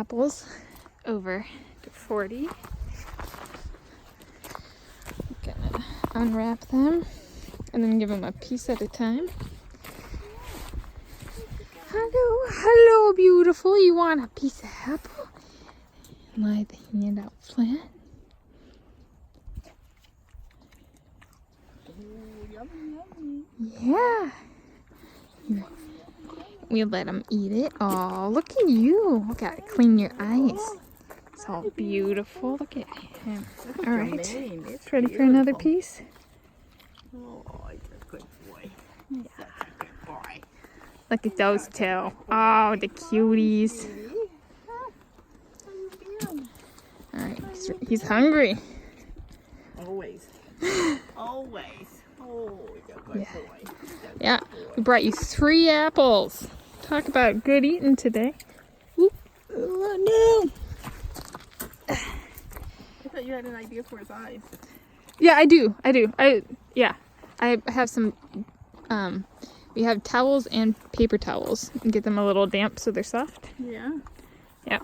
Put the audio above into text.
apples over to 40. I'm gonna unwrap them and then give them a piece at a time. Hello, beautiful. You want a piece of apple? Lie the hand out flat. Yeah. We let him eat it. Oh, look at you. Look at it. Clean your eyes. It's all beautiful. Look at him. All right. Ready for another piece? Oh, it's a good boy. He's such a good boy. Look at those two. Oh, the cuties. All right. He's hungry. Always. Always. Oh, he's a good boy. Yeah. We brought you 3 apples. Talk about good eating today. Oop. Oh, no. I thought you had an idea for his eyes. Yeah, I do. Yeah. I have some, we have towels and paper towels. And get them a little damp so they're soft. Yeah. Yeah.